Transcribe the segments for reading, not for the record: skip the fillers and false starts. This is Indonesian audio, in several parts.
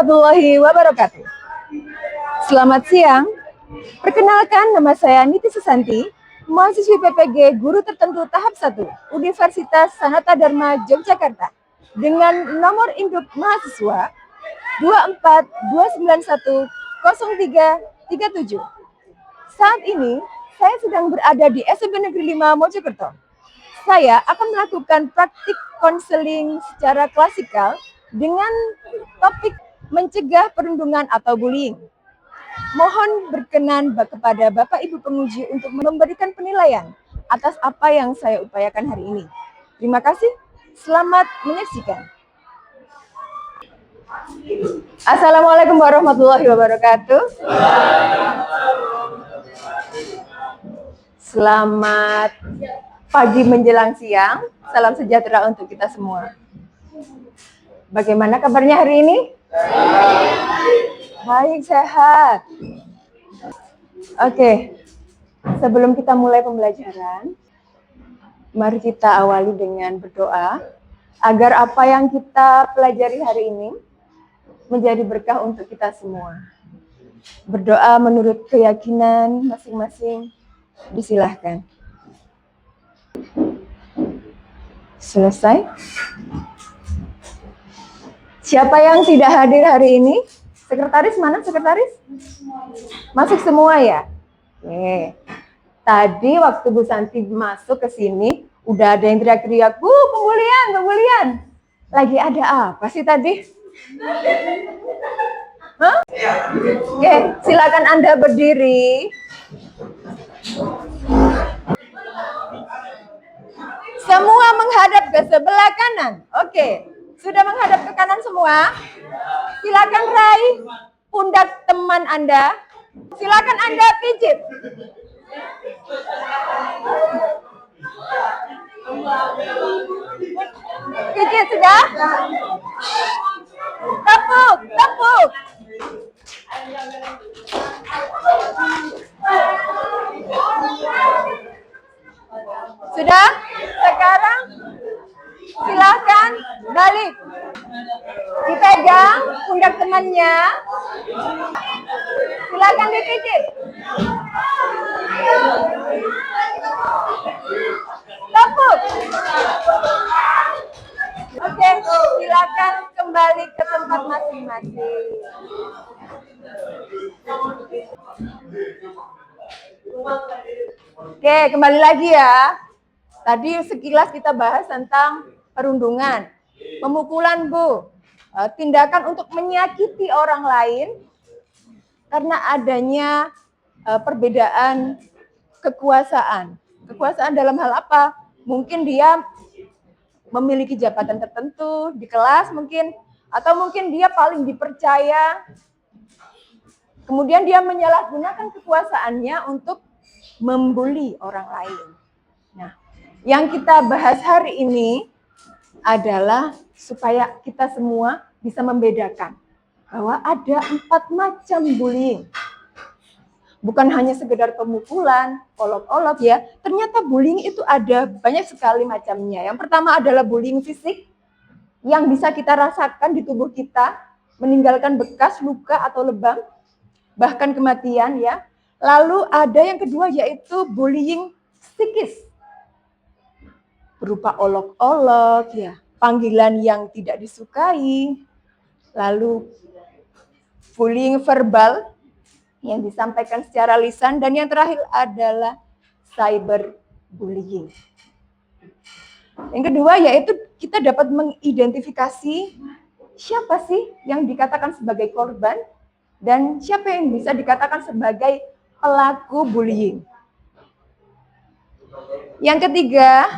warahmatullahi wabarakatuh. Selamat siang. Perkenalkan, nama saya Niti Susanti, mahasiswi PPG Guru Tertentu Tahap 1, Universitas Sanata Dharma Yogyakarta, dengan nomor induk mahasiswa 2429103337. Saat ini, saya sedang berada di SMP Negeri 5 Mojokerto. Saya akan melakukan praktik konseling secara klasikal dengan topik mencegah perundungan atau bullying. Mohon berkenan kepada Bapak Ibu penguji untuk memberikan penilaian atas apa yang saya upayakan hari ini. Terima kasih, selamat menyaksikan. Assalamualaikum warahmatullahi wabarakatuh. Selamat pagi menjelang siang, salam sejahtera untuk kita semua. Bagaimana kabarnya hari ini? Baik, sehat. Oke, sebelum kita mulai pembelajaran, mari kita awali dengan berdoa agar apa yang kita pelajari hari ini menjadi berkah untuk kita semua. Berdoa menurut keyakinan masing-masing, disilahkan. Selesai. Siapa yang tidak hadir hari ini? Sekretaris mana sekretaris? Masuk semua ya? Oke. Tadi waktu Bu Santi masuk ke sini, udah ada yang teriak-teriak, Bu, pembulian. Lagi ada apa sih tadi? Hah? Oke, silakan Anda berdiri. Semua menghadap ke sebelah kanan. Oke. Sudah menghadap ke kanan semua? Silakan raih pundak teman Anda. Silakan Anda pijit. Pijit sudah? Tepuk. Sudah? Sekarang silakan balik. Dipegang pundak temannya. Silakan dipijit. Tepuk. Oke, silakan kembali ke tempat masing-masing. Oke, kembali lagi ya. Tadi sekilas kita bahas tentang perundungan, pemukulan, Bu. Tindakan untuk menyakiti orang lain karena adanya perbedaan kekuasaan. Kekuasaan dalam hal apa? Mungkin dia memiliki jabatan tertentu di kelas mungkin, atau mungkin dia paling dipercaya. Kemudian dia menyalahgunakan kekuasaannya untuk membuli orang lain. Nah, yang kita bahas hari ini adalah supaya kita semua bisa membedakan bahwa ada 4 macam bullying. Bukan hanya sekedar pemukulan, olok-olok ya. Ternyata bullying itu ada banyak sekali macamnya. Yang pertama adalah bullying fisik yang bisa kita rasakan di tubuh kita, meninggalkan bekas, luka atau lebam, bahkan kematian ya. Lalu ada yang kedua yaitu bullying psikis. Berupa olok-olok ya, panggilan yang tidak disukai. Lalu bullying verbal yang disampaikan secara lisan, dan yang terakhir adalah cyberbullying. Yang kedua yaitu kita dapat mengidentifikasi siapa sih yang dikatakan sebagai korban dan siapa yang bisa dikatakan sebagai pelaku bullying. Yang ketiga,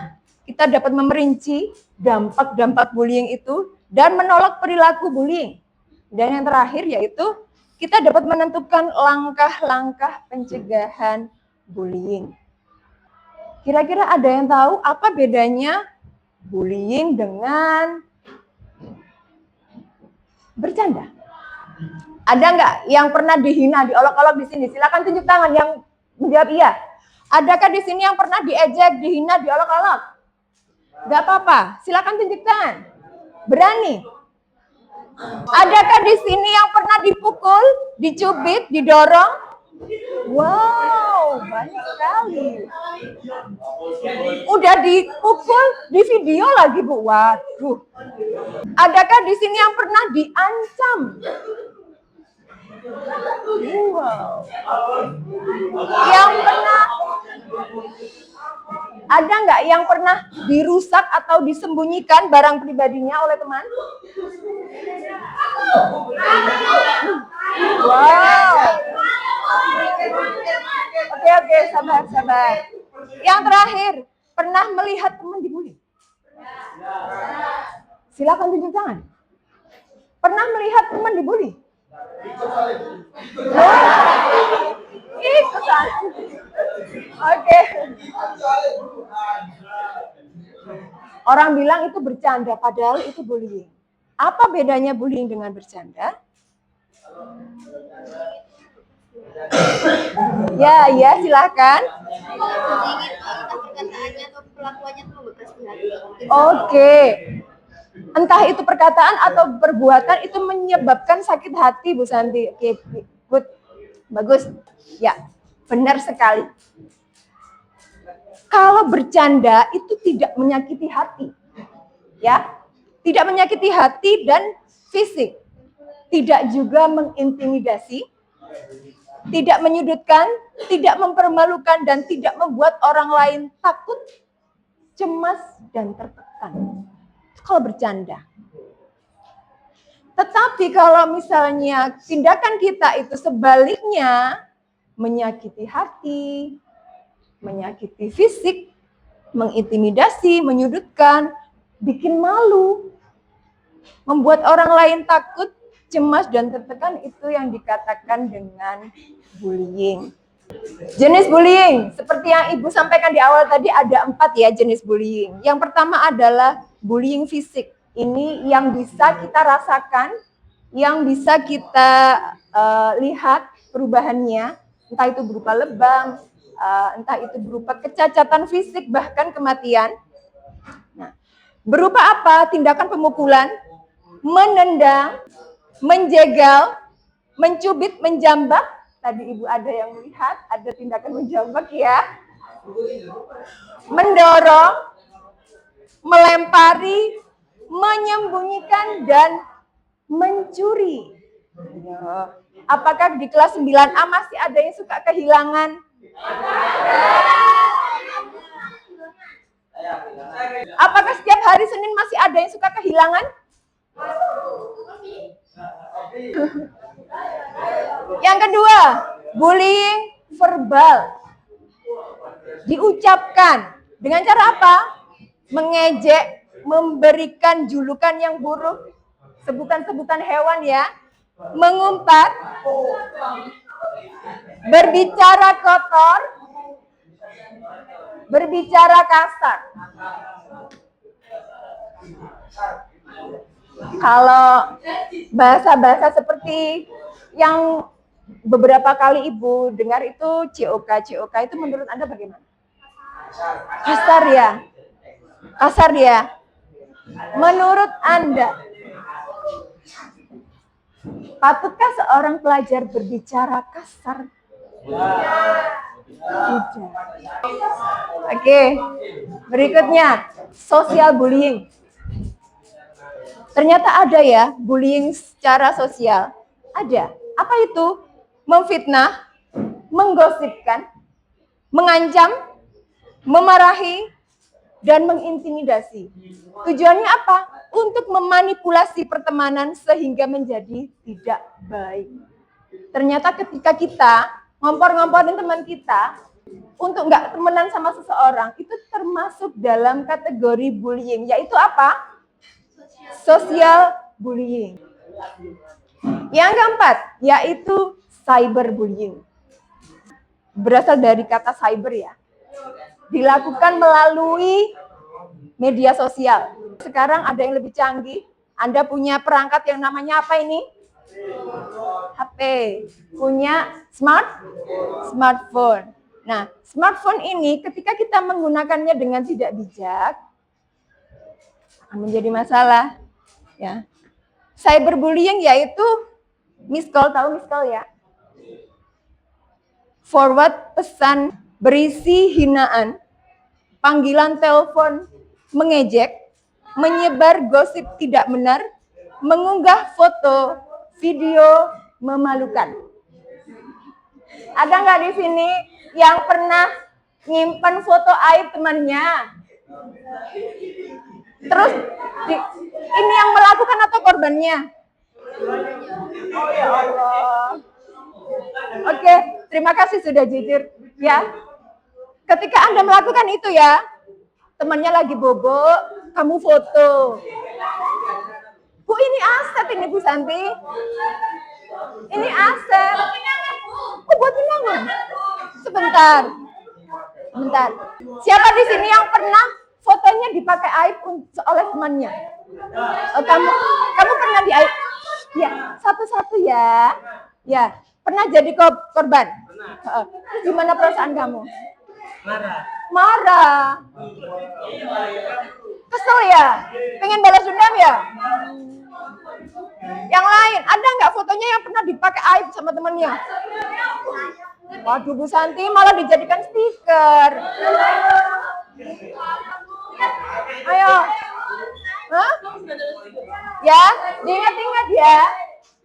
kita dapat memerinci dampak-dampak bullying itu dan menolak perilaku bullying. Dan yang terakhir yaitu kita dapat menentukan langkah-langkah pencegahan bullying. Kira-kira ada yang tahu apa bedanya bullying dengan bercanda? Ada nggak yang pernah dihina, diolok-olok di sini? Silakan tunjuk tangan yang menjawab iya. Adakah di sini yang pernah diejek, dihina, diolok-olok? Nggak apa-apa, silakan tunjuk tangan. Berani? Adakah di sini yang pernah dipukul, dicubit, didorong? Wow, banyak sekali. Udah dipukul, di video lagi, Bu. Waduh. Adakah di sini yang pernah diancam? Wow. Yang pernah, ada nggak yang pernah dirusak atau disembunyikan barang pribadinya oleh teman? Wow. Oke, sabar. Yang terakhir, pernah melihat teman dibully? Silakan tunjuk tangan. Pernah melihat teman dibully? Ikutan. Oke. Orang bilang itu bercanda, padahal itu bullying. Apa bedanya bullying dengan bercanda? Ya, silakan. Oke. Entah itu perkataan atau perbuatan itu menyebabkan sakit hati, Bu Santi. Oke, good. Bagus. Ya, benar sekali. Kalau bercanda itu tidak menyakiti hati. Ya. Tidak menyakiti hati dan fisik. Tidak juga mengintimidasi, tidak menyudutkan, tidak mempermalukan, dan tidak membuat orang lain takut, cemas, dan tertekan. Kalau bercanda. Tetapi kalau misalnya tindakan kita itu sebaliknya, menyakiti hati, menyakiti fisik, mengintimidasi, menyudutkan, bikin malu, membuat orang lain takut, cemas, dan tertekan, itu yang dikatakan dengan bullying. Jenis bullying, seperti yang Ibu sampaikan di awal tadi, ada 4 ya jenis bullying. Yang pertama adalah bullying fisik. Ini yang bisa kita rasakan, yang bisa kita lihat perubahannya, entah itu berupa lebam, entah itu berupa kecacatan fisik, bahkan kematian. Nah, berupa apa? Tindakan pemukulan, menendang, menjegal, mencubit, menjambak. Tadi Ibu ada yang melihat, ada tindakan menjambak ya. Mendorong, melempari, menyembunyikan, dan mencuri. Apakah di kelas 9A masih ada yang suka kehilangan? Apakah setiap hari Senin masih ada yang suka kehilangan? Yang kedua, bullying verbal. Diucapkan dengan cara apa? Mengejek, memberikan julukan yang buruk, sebutan-sebutan hewan ya, mengumpat, berbicara kotor, berbicara kasar. Kalau bahasa-bahasa seperti yang beberapa kali Ibu dengar itu COK itu menurut Anda bagaimana? Kasar ya? Kasar ya? Menurut Anda, patutkah seorang pelajar berbicara kasar? Tidak. Oke, berikutnya social bullying. Ternyata ada ya bullying secara sosial. Ada. Apa itu? Memfitnah, menggosipkan, mengancam, memarahi, dan mengintimidasi. Tujuannya apa? Untuk memanipulasi pertemanan sehingga menjadi tidak baik. Ternyata ketika kita ngompor-ngomporin teman kita untuk nggak temenan sama seseorang, itu termasuk dalam kategori bullying. Yaitu apa? Social bullying. Yang keempat, yaitu cyberbullying. Berasal dari kata cyber ya. Dilakukan melalui media sosial. Sekarang ada yang lebih canggih. Anda punya perangkat yang namanya apa ini? HP. Punya smartphone. Nah, smartphone ini ketika kita menggunakannya dengan tidak bijak, akan menjadi masalah. Ya. Cyberbullying yaitu miss call, tahu miss call ya? Forward pesan berisi hinaan, panggilan telepon mengejek, menyebar gosip tidak benar, mengunggah foto, video memalukan. Ada nggak di sini yang pernah nyimpan foto aib temannya? Terus ini yang melakukan atau korbannya? Oh ya Allah. Oke, terima kasih sudah jujur ya. Ketika Anda melakukan itu ya, temannya lagi bobo, kamu foto. Bu, ini aset ini Bu Santi. Ini aset. Oh, buat pinangan. Sebentar. Bentar. Siapa di sini yang pernah fotonya dipakai aib oleh temannya? Oh, kamu pernah di aib? Ya, satu-satu ya. Ya, pernah jadi korban? Gimana perasaan kamu? Marah. Kesel ya? Pengen balas dendam ya? Yang lain, ada nggak fotonya yang pernah dipakai aib sama temannya? Waduh, Bu Santi malah dijadikan stiker. Ayo. Hah? Ya, diingat-ingat ya.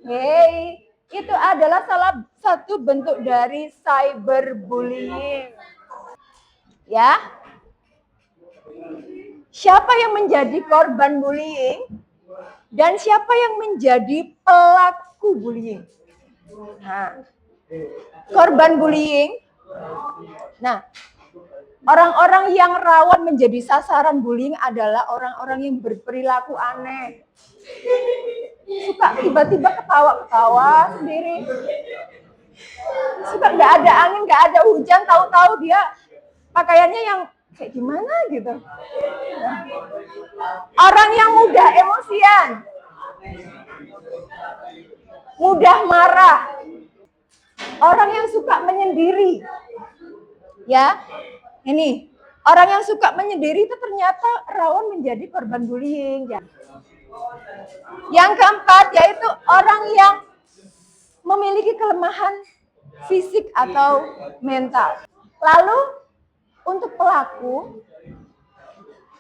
Hei, itu adalah salah satu bentuk dari cyberbullying. Ya. Siapa yang menjadi korban bullying dan siapa yang menjadi pelaku bullying? Nah, korban bullying. Nah, orang-orang yang rawan menjadi sasaran bullying adalah orang-orang yang berperilaku aneh. Suka tiba-tiba ketawa-ketawa sendiri. Suka nggak ada angin, nggak ada hujan, tahu-tahu dia pakaiannya yang kayak gimana gitu. Nah, orang yang mudah emosian, mudah marah, orang yang suka menyendiri. Ya, ini orang yang suka menyendiri itu ternyata rawan menjadi korban bullying. Ya. Yang keempat yaitu orang yang memiliki kelemahan fisik atau mental. Lalu untuk pelaku,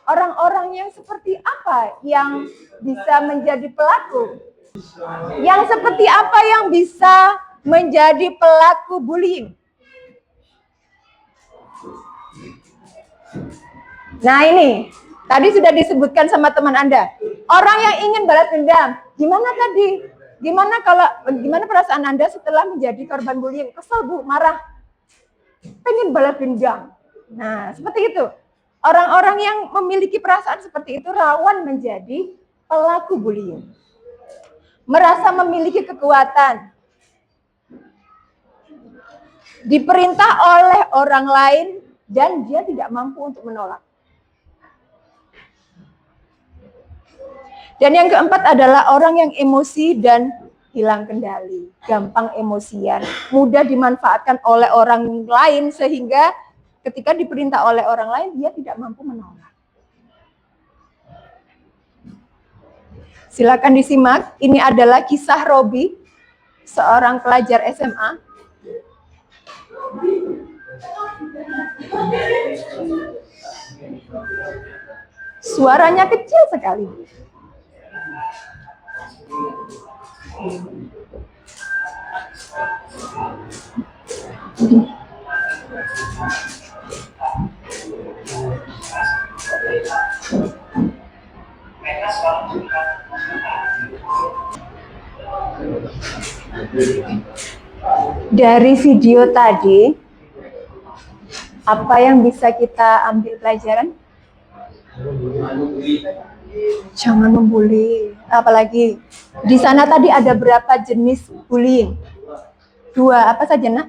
orang-orang yang seperti apa yang bisa menjadi pelaku? Yang seperti apa yang bisa menjadi pelaku bullying? Nah ini, tadi sudah disebutkan sama teman Anda. Orang yang ingin balas dendam, gimana tadi? Gimana perasaan Anda setelah menjadi korban bullying? Kesel Bu, marah, pengen balas dendam. Nah, seperti itu. Orang-orang yang memiliki perasaan seperti itu rawan menjadi pelaku bullying. Merasa memiliki kekuatan. Diperintah oleh orang lain dan dia tidak mampu untuk menolak. Dan yang keempat adalah orang yang emosi dan hilang kendali. Gampang emosian, mudah dimanfaatkan oleh orang lain sehingga ketika diperintah oleh orang lain, dia tidak mampu menolak. Silakan disimak. Ini adalah kisah Robi, seorang pelajar SMA. Suaranya kecil sekali. Dari video tadi, apa yang bisa kita ambil pelajaran? Jangan membuli. Apalagi di sana tadi ada berapa jenis bullying? 2, apa saja nak?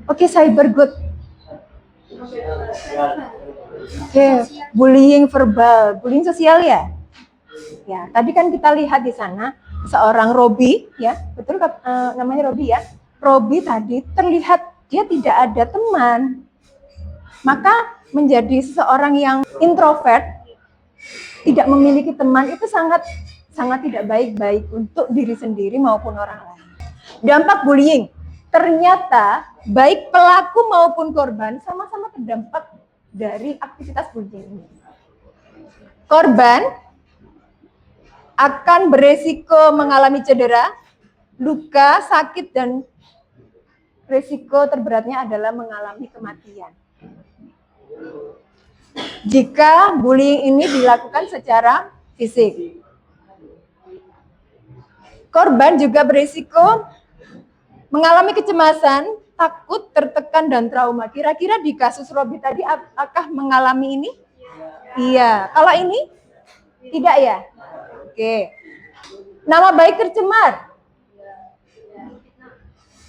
Oke, cyber good. Oke, bullying verbal, bullying sosial ya. Ya, tadi kan kita lihat di sana seorang Robi, ya, betul namanya Robi ya. Robi tadi terlihat dia tidak ada teman, maka menjadi seseorang yang introvert, tidak memiliki teman itu sangat tidak baik untuk diri sendiri maupun orang lain. Dampak bullying, ternyata baik pelaku maupun korban sama-sama terdampak dari aktivitas bullying ini. Korban akan beresiko mengalami cedera, luka, sakit, dan resiko terberatnya adalah mengalami kematian. Jika bullying ini dilakukan secara fisik. Korban juga beresiko mengalami kecemasan, takut, tertekan, dan trauma. Kira-kira di kasus Robi tadi apakah mengalami ini? Iya. Kalau ini? Tidak ya? Oke. Nama baik tercemar.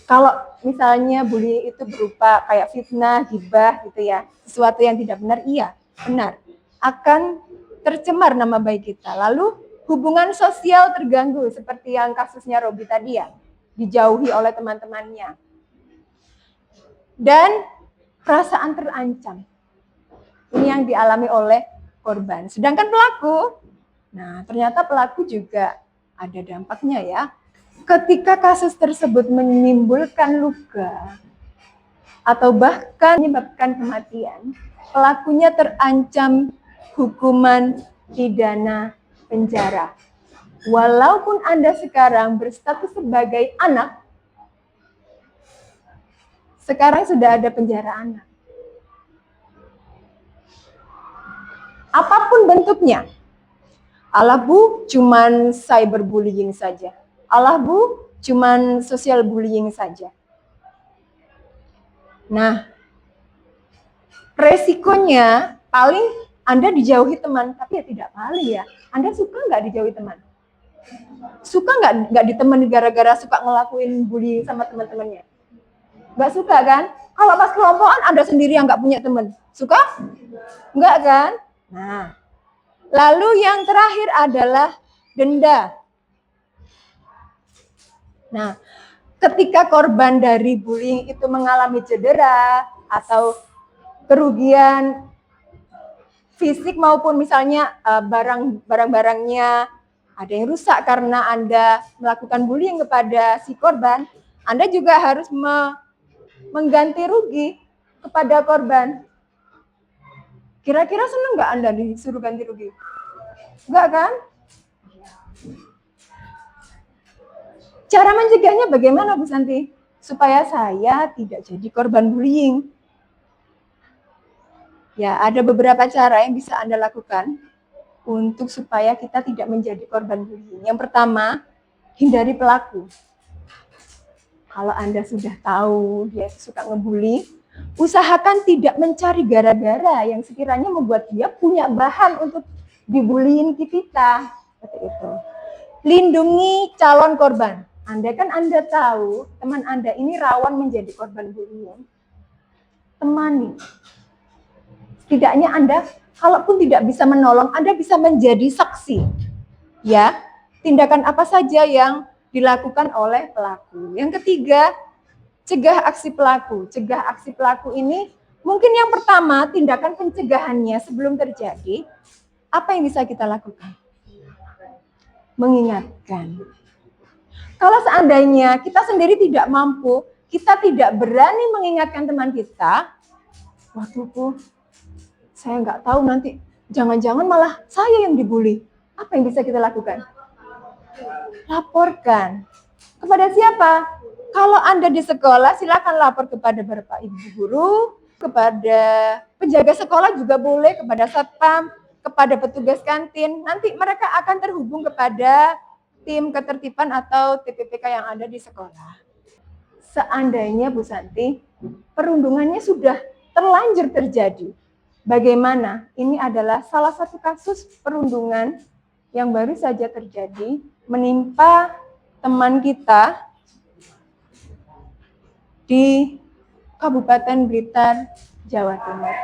Kalau misalnya bullying itu berupa kayak fitnah, gibah gitu ya, sesuatu yang tidak benar, iya, benar. Akan tercemar nama baik kita. Lalu hubungan sosial terganggu seperti yang kasusnya Robi tadi ya, dijauhi oleh teman-temannya. Dan perasaan terancam. Ini yang dialami oleh korban. Sedangkan pelaku, nah ternyata pelaku juga ada dampaknya ya. Ketika kasus tersebut menimbulkan luka atau bahkan menyebabkan kematian, pelakunya terancam hukuman pidana penjara. Walaupun Anda sekarang berstatus sebagai anak, sekarang sudah ada penjara anak. Apapun bentuknya. Alah Bu, cuman cyberbullying saja. Alah Bu, cuman social bullying saja. Nah, resikonya paling Anda dijauhi teman, tapi ya tidak paling ya. Anda suka nggak dijauhi teman? Suka nggak ditemani gara-gara suka ngelakuin bullying sama teman-temannya? Nggak suka kan? Kalau pas kelompokan Anda sendiri yang nggak punya teman, suka? Nggak kan? Nah, lalu yang terakhir adalah denda. Nah, ketika korban dari bullying itu mengalami cedera atau kerugian fisik maupun misalnya barang-barangnya ada yang rusak karena Anda melakukan bullying kepada si korban, Anda juga harus mengganti rugi kepada korban. Kira-kira senang nggak Anda disuruh ganti rugi? Enggak kan? Cara mencegahnya bagaimana Bu Santi? Supaya saya tidak jadi korban bullying. Ya, ada beberapa cara yang bisa Anda lakukan untuk supaya kita tidak menjadi korban bullying. Yang pertama, hindari pelaku. Kalau Anda sudah tahu dia suka ngebully, usahakan tidak mencari gara-gara yang sekiranya membuat dia punya bahan untuk dibullying kita. Seperti itu. Lindungi calon korban. Anda kan Anda tahu teman Anda ini rawan menjadi korban bullying. Temani. Setidaknya Anda, kalaupun tidak bisa menolong, Anda bisa menjadi saksi. Ya, tindakan apa saja yang dilakukan oleh pelaku. Yang ketiga, cegah aksi pelaku. Cegah aksi pelaku ini mungkin yang pertama, tindakan pencegahannya sebelum terjadi, apa yang bisa kita lakukan? Mengingatkan. Kalau seandainya kita sendiri tidak mampu, kita tidak berani mengingatkan teman kita, waduh Bu, saya nggak tahu nanti, jangan-jangan malah saya yang dibully. Apa yang bisa kita lakukan? Laporkan. Kepada siapa? Kalau Anda di sekolah, silakan lapor kepada Bapak Ibu guru, kepada penjaga sekolah juga boleh, kepada satpam, kepada petugas kantin. Nanti mereka akan terhubung kepada tim ketertiban atau TPPK yang ada di sekolah. Seandainya Bu Santi, perundungannya sudah terlanjur terjadi. Bagaimana? Ini adalah salah satu kasus perundungan yang baru saja terjadi menimpa teman kita di Kabupaten Blitar, Jawa Timur.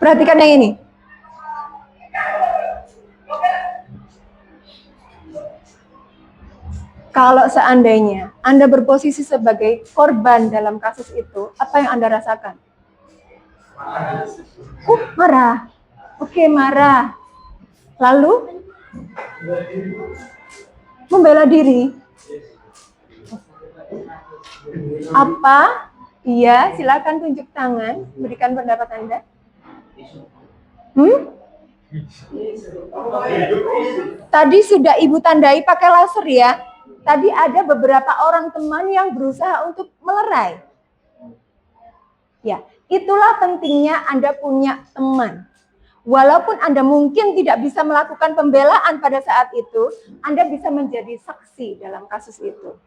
Perhatikan yang ini. Kalau seandainya Anda berposisi sebagai korban dalam kasus itu, apa yang Anda rasakan? Marah. Oke, marah. Lalu membela diri. Apa? Iya, silakan tunjuk tangan, berikan pendapat Anda. Tadi sudah Ibu tandai pakai laser ya. Tadi ada beberapa orang teman yang berusaha untuk melerai. Ya, itulah pentingnya Anda punya teman. Walaupun Anda mungkin tidak bisa melakukan pembelaan pada saat itu, Anda bisa menjadi saksi dalam kasus itu.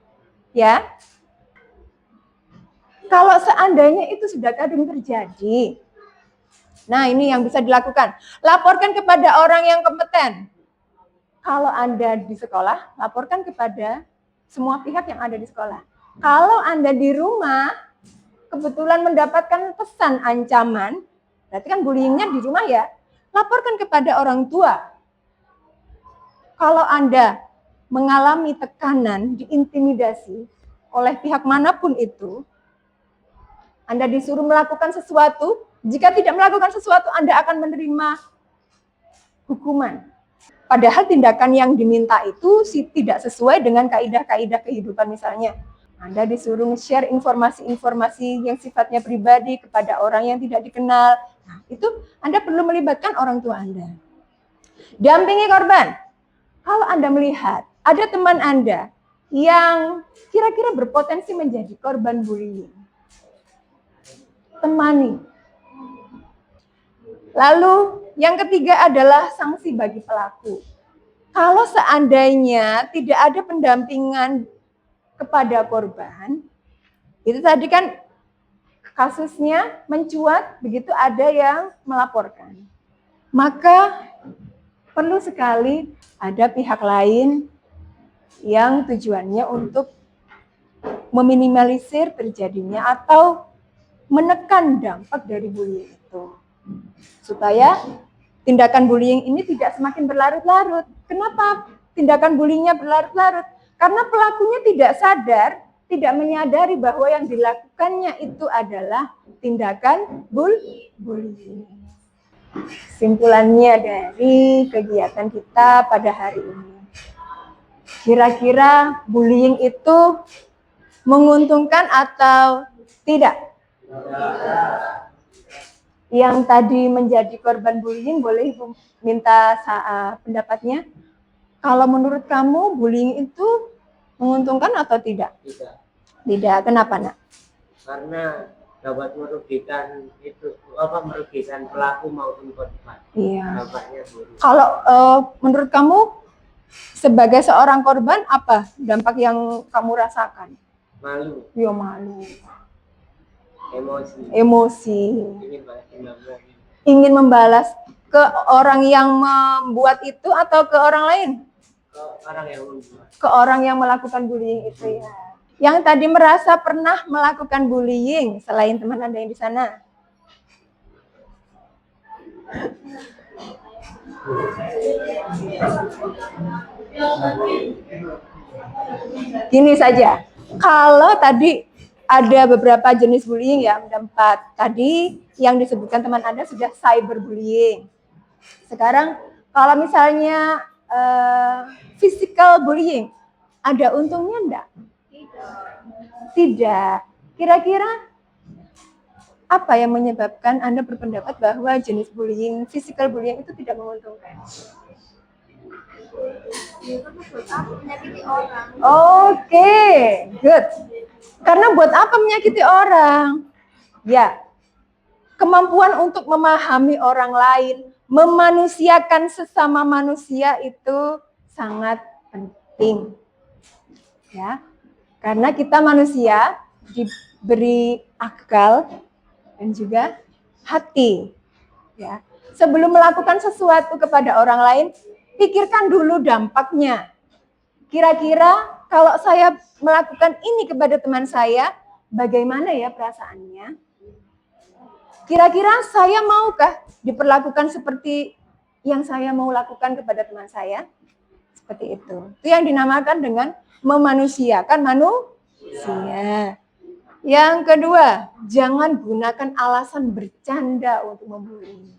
Ya. Kalau seandainya itu sudah kadang terjadi, nah ini yang bisa dilakukan. Laporkan kepada orang yang kompeten. Kalau Anda di sekolah, laporkan kepada semua pihak yang ada di sekolah. Kalau Anda di rumah, kebetulan mendapatkan pesan ancaman, berarti kan bullyingnya di rumah ya, laporkan kepada orang tua. Kalau Anda mengalami tekanan, diintimidasi oleh pihak manapun itu, Anda disuruh melakukan sesuatu, jika tidak melakukan sesuatu, Anda akan menerima hukuman. Padahal tindakan yang diminta itu tidak sesuai dengan kaidah-kaidah kehidupan misalnya. Anda disuruh share informasi-informasi yang sifatnya pribadi kepada orang yang tidak dikenal. Nah, itu Anda perlu melibatkan orang tua Anda. Dampingi korban. Kalau Anda melihat ada teman Anda yang kira-kira berpotensi menjadi korban bullying, temani. Lalu yang ketiga adalah sanksi bagi pelaku. Kalau seandainya tidak ada pendampingan kepada korban, itu tadi kan kasusnya mencuat, begitu ada yang melaporkan. Maka perlu sekali ada pihak lain yang tujuannya untuk meminimalisir terjadinya atau menekan dampak dari bullying itu. Supaya tindakan bullying ini tidak semakin berlarut-larut. Kenapa tindakan bullyingnya berlarut-larut? Karena pelakunya tidak sadar, tidak menyadari bahwa yang dilakukannya itu adalah tindakan bullying. Simpulannya dari kegiatan kita pada hari ini. Kira-kira bullying itu menguntungkan atau tidak? Yang tadi menjadi korban bullying, boleh Ibu minta pendapatnya? Kalau menurut kamu bullying itu menguntungkan atau tidak? Tidak. Tidak. Kenapa, Nak? Karena dapat merugikan pelaku maupun korban. Iya. Dampaknya buruk. Kalau menurut kamu sebagai seorang korban, apa dampak yang kamu rasakan? Malu. Ya, malu. Emosi. Ingin membalas ke orang yang membuat itu atau ke orang lain? Ke orang yang melakukan bullying itu ya. Yang tadi merasa pernah melakukan bullying selain teman Anda yang di sana. Gini saja, kalau tadi ada beberapa jenis bullying ya, ada 4. Tadi yang disebutkan teman Anda sudah cyberbullying. Sekarang kalau misalnya physical bullying, ada untungnya enggak? Tidak. Kira-kira apa yang menyebabkan Anda berpendapat bahwa jenis bullying, physical bullying itu tidak menguntungkan? Oke, good. Karena buat apa menyakiti orang? Ya, kemampuan untuk memahami orang lain, memanusiakan sesama manusia itu sangat penting. Ya, karena kita manusia diberi akal dan juga hati. Ya, sebelum melakukan sesuatu kepada orang lain, pikirkan dulu dampaknya. Kira-kira kalau saya melakukan ini kepada teman saya, bagaimana ya perasaannya? Kira-kira saya maukah diperlakukan seperti yang saya mau lakukan kepada teman saya? Seperti itu. Itu yang dinamakan dengan memanusiakan manusia. Yang kedua, jangan gunakan alasan bercanda untuk membuli.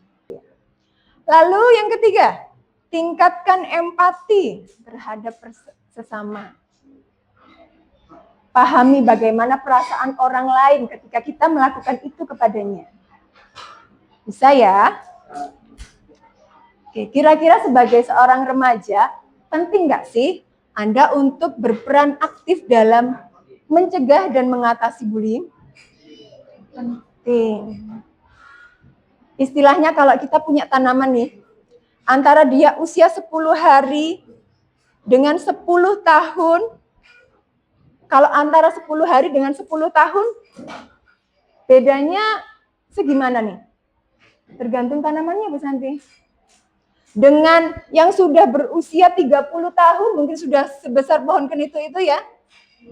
Lalu yang ketiga, tingkatkan empati terhadap sesama. Pahami bagaimana perasaan orang lain ketika kita melakukan itu kepadanya. Bisa ya? Oke, kira-kira sebagai seorang remaja, penting nggak sih Anda untuk berperan aktif dalam mencegah dan mengatasi bullying? Penting. Istilahnya kalau kita punya tanaman nih, antara dia usia 10 hari dengan 10 tahun, kalau antara 10 hari dengan 10 tahun, bedanya segimana nih? Tergantung tanamannya, Bu Santi. Dengan yang sudah berusia 30 tahun, mungkin sudah sebesar pohon kenitu itu ya,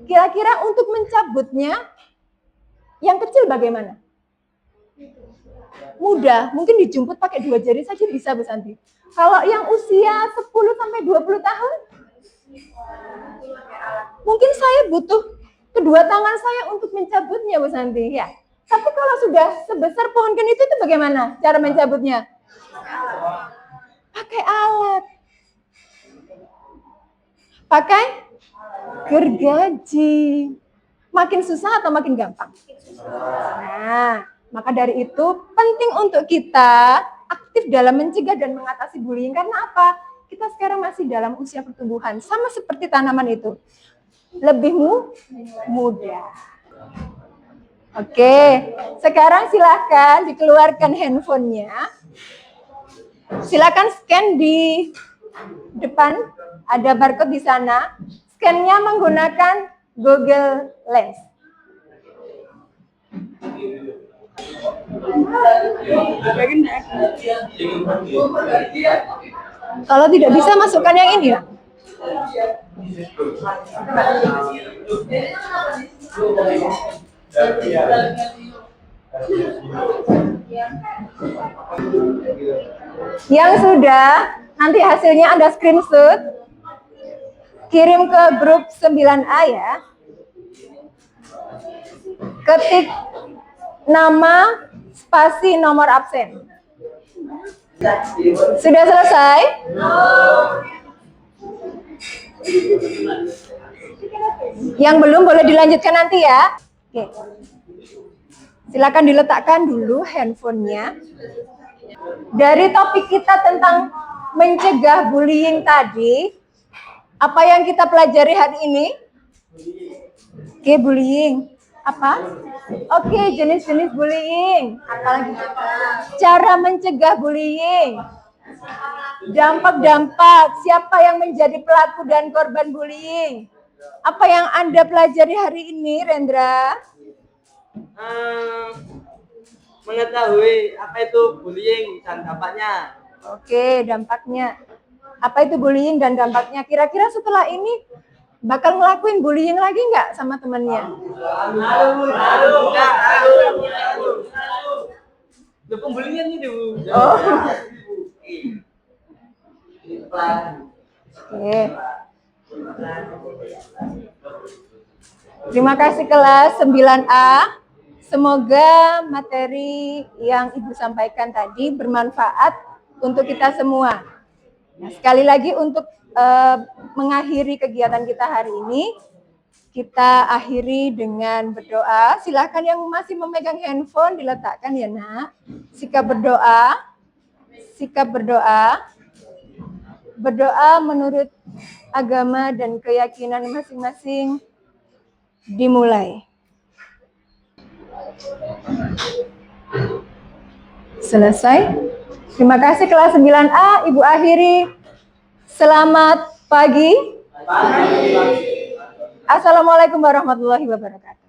kira-kira untuk mencabutnya, yang kecil bagaimana? Mudah, mungkin dijemput pakai 2 jari saja bisa, Bu Santi. Kalau yang usia 10 sampai 20 tahun, mungkin saya butuh kedua tangan saya untuk mencabutnya, Bu Santi. Ya. Tapi kalau sudah sebesar pohon kenitu itu bagaimana cara mencabutnya? Pakai alat. Pakai gergaji. Makin susah atau makin gampang? Nah, maka dari itu penting untuk kita aktif dalam mencegah dan mengatasi bullying. Karena apa? Kita sekarang masih dalam usia pertumbuhan. Sama seperti tanaman itu. Lebih muda. Oke, sekarang silakan dikeluarkan handphonenya. Silakan scan di depan, ada barcode di sana. Scan-nya menggunakan Google Lens. Kalau tidak bisa, masukkan yang ini ya. Yang sudah, nanti hasilnya Anda screenshot, kirim ke grup 9A ya. Ketik nama, spasi, nomor absen. Sudah selesai? Yang belum boleh dilanjutkan nanti ya. Oke. Silakan diletakkan dulu handphonenya. Dari topik kita tentang mencegah bullying tadi, apa yang kita pelajari hari ini? Oke, bullying. Apa? Oke, jenis-jenis bullying. Apalagi? Cara mencegah bullying. Dampak-dampak, siapa yang menjadi pelaku dan korban bullying. Apa yang Anda pelajari hari ini, Rendra? Mengetahui apa itu bullying dan dampaknya. Oke, dampaknya. Apa itu bullying dan dampaknya? Kira-kira setelah ini bakal ngelakuin bullying lagi nggak sama temennya? Lu pembullying itu. Oh. Oke. Terima kasih kelas 9A. Semoga materi yang Ibu sampaikan tadi bermanfaat untuk kita semua. Nah, sekali lagi untuk mengakhiri kegiatan kita hari ini, kita akhiri dengan berdoa. Silakan yang masih memegang handphone diletakkan ya nak. Sikap berdoa. Sikap berdoa. Berdoa menurut agama dan keyakinan masing-masing dimulai. Selesai. Terima kasih kelas 9A. Ibu akhiri. Selamat pagi. Assalamualaikum warahmatullahi wabarakatuh.